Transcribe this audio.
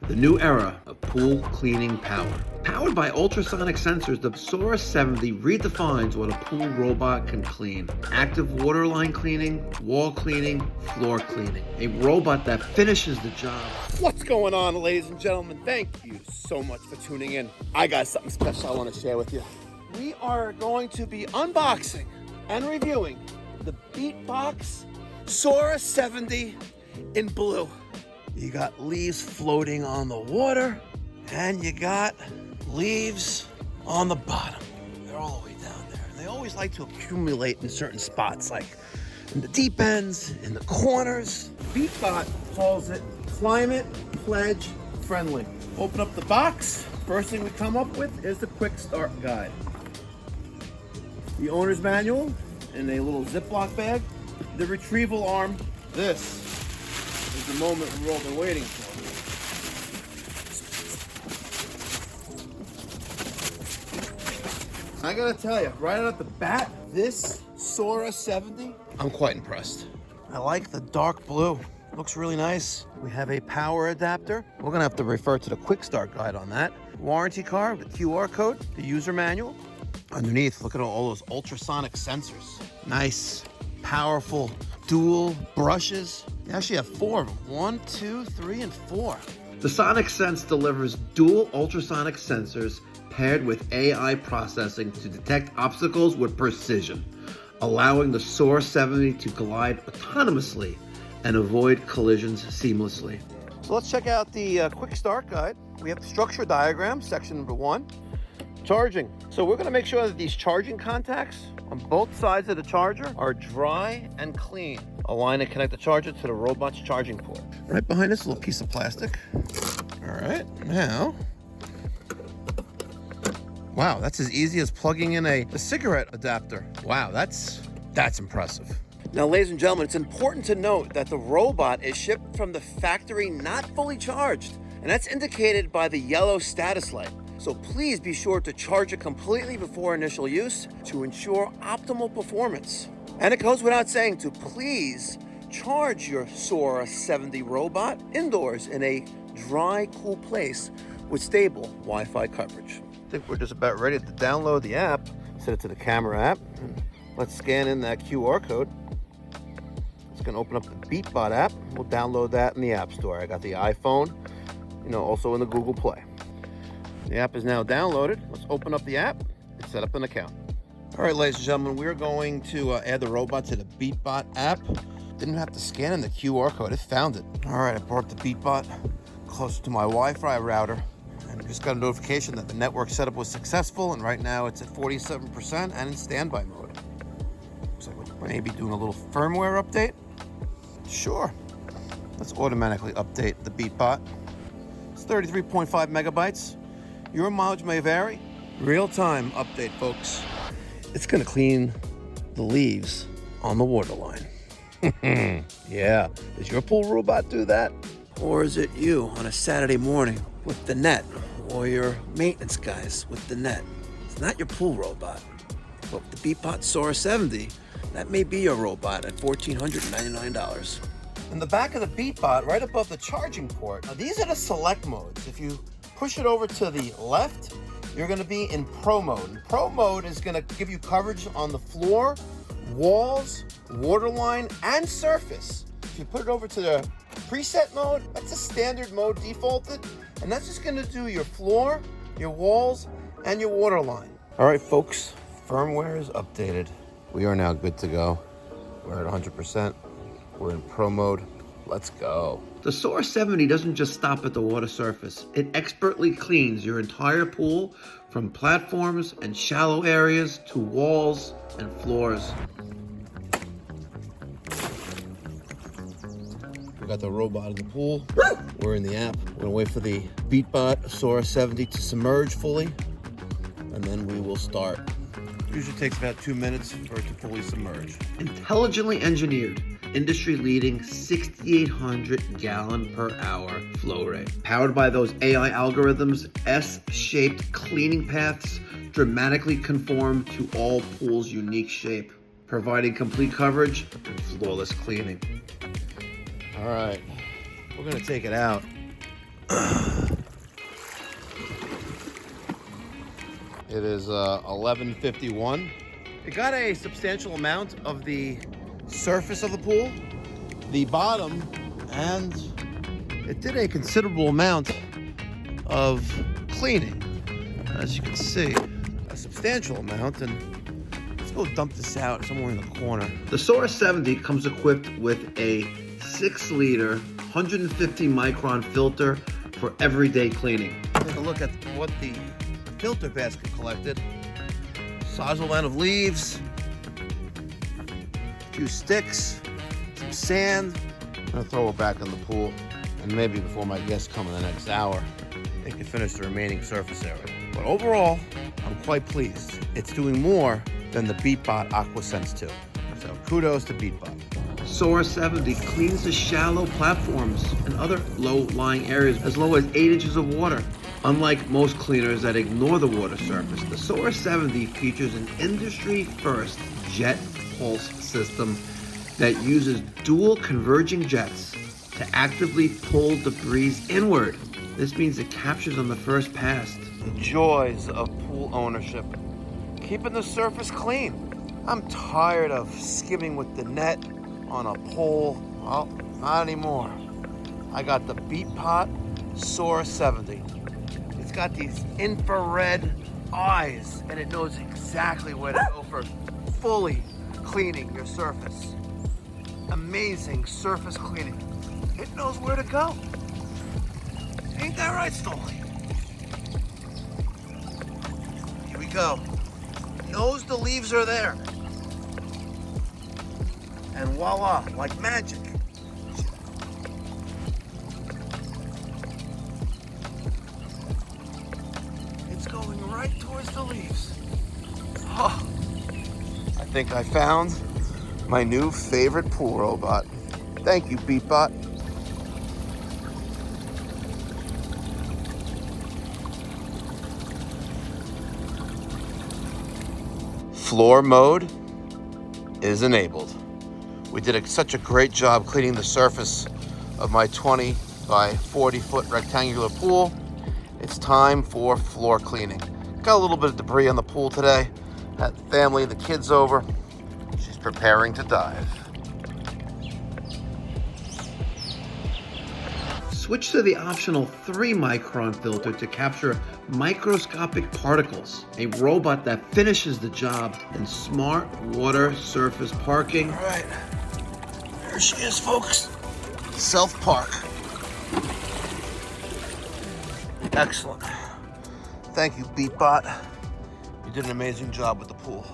The new era of pool cleaning power. Powered by ultrasonic sensors, the Sora 70 redefines what a pool robot can clean. Active waterline cleaning, wall cleaning, floor cleaning. A robot that finishes the job. What's going on, ladies and gentlemen? Thank you so much for tuning in. I got something special I want to share with you. We are going to be unboxing and reviewing the Beatbot Sora 70 in blue. You got leaves floating on the water, and you got leaves on the bottom. They're all the way down there. They always like to accumulate in certain spots, like in the deep ends, in the corners. Beatbot calls it climate pledge friendly. Open up the box. First thing we come up with is the quick start guide. The owner's manual in a little Ziploc bag. The retrieval arm. This is the moment we've all been waiting for. I gotta tell you, right out the bat, this Sora 70, I'm quite impressed. I like the dark blue. Looks really nice. We have a power adapter. We're gonna have to refer to the quick start guide on that. Warranty card, the QR code, the user manual. Underneath, look at all those ultrasonic sensors. Nice, powerful, dual brushes. You actually have 4 of them. 1, 2, 3, and 4. The SonicSense delivers dual ultrasonic sensors paired with AI processing to detect obstacles with precision, allowing the Sora 70 to glide autonomously and avoid collisions seamlessly. So let's check out the quick start guide. We have the structure diagram, section number 1. Charging. So we're going to make sure that these charging contacts on both sides of the charger are dry and clean. Align and connect the charger to the robot's charging port. Right behind this little piece of plastic. All right, now. Wow, that's as easy as plugging in a cigarette adapter. Wow, that's impressive. Now, ladies and gentlemen, it's important to note that the robot is shipped from the factory not fully charged, and that's indicated by the yellow status light. So please be sure to charge it completely before initial use to ensure optimal performance. And it goes without saying to please charge your Sora 70 robot indoors in a dry, cool place with stable Wi-Fi coverage. I think we're just about ready to download the app. Set it to the camera app. Let's scan in that QR code. It's gonna open up the Beatbot app. We'll download that in the App Store. I got the iPhone, also in the Google Play. The app is now downloaded. Let's open up the app and set up an account. All right, ladies and gentlemen, we're going to add the robot to the Beatbot app. Didn't have to scan in the QR code, it found it. All right, I brought the Beatbot closer to my Wi-Fi router and just got a notification that the network setup was successful, and right now it's at 47% and in standby mode. Looks like we're maybe doing a little firmware update. Sure, let's automatically update the Beatbot. It's 33.5 megabytes. Your mileage may vary. Real-time update, folks. It's gonna clean the leaves on the waterline. Yeah, does your pool robot do that? Or is it you on a Saturday morning with the net? Or your maintenance guys with the net? It's not your pool robot. But with the Beatbot Sora 70, that may be your robot at $1,499. In the back of the Beatbot, right above the charging port, now these are the select modes. If you push it over to the left, you're gonna be in Pro mode. And Pro mode is gonna give you coverage on the floor, walls, waterline, and surface. If you put it over to the preset mode, that's a standard mode defaulted, and that's just gonna do your floor, your walls, and your waterline. All right, folks, firmware is updated. We are now good to go. We're at 100%. We're in Pro mode. Let's go. The Sora 70 doesn't just stop at the water surface. It expertly cleans your entire pool from platforms and shallow areas to walls and floors. We got the robot in the pool. We're in the app. We're gonna wait for the Beatbot Sora 70 to submerge fully, and then we will start. Usually takes about 2 minutes for it to fully submerge. Intelligently engineered, industry-leading 6,800 gallon per hour flow rate. Powered by those AI algorithms, S-shaped cleaning paths dramatically conform to all pools' unique shape, providing complete coverage and flawless cleaning. All right, we're gonna take it out. It is 11:51. It got a substantial amount of the surface of the pool, the bottom, and it did a considerable amount of cleaning. As you can see, a substantial amount. And let's go dump this out somewhere in the corner. The Sora 70 comes equipped with a 6-liter, 150 micron filter for everyday cleaning. Take a look at what the filter basket collected. Sizable amount of leaves, a few sticks, some sand. I'm gonna throw it back in the pool, and maybe before my guests come in the next hour, they can finish the remaining surface area. But overall, I'm quite pleased. It's doing more than the Beatbot AquaSense 2. So kudos to Beatbot. Sora 70 cleans the shallow platforms and other low-lying areas as low as 8 inches of water. Unlike most cleaners that ignore the water surface, the Sora 70 features an industry-first JetPuls system that uses dual converging jets to actively pull debris inward. This means it captures on the first pass. The joys of pool ownership. Keeping the surface clean. I'm tired of skimming with the net on a pole. Well, not anymore. I got the Beatbot Sora 70. It's got these infrared eyes, and it knows exactly where to go for fully cleaning your surface. Amazing surface cleaning. It knows where to go. Ain't that right, Stoley? Here we go. Knows the leaves are there. And voila, like magic. It's going right towards the leaves. Oh, I think I found my new favorite pool robot. Thank you, Beatbot. Floor mode is enabled. We did such a great job cleaning the surface of my 20 by 40 foot rectangular pool. It's time for floor cleaning. Got a little bit of debris on the pool today. Had the family and the kids over. She's preparing to dive. Switch to the optional 3 micron filter to capture microscopic particles. A robot that finishes the job in smart water surface parking. All right, there she is, folks. Self-park. Excellent. Thank you, Beatbot. You did an amazing job with the pool.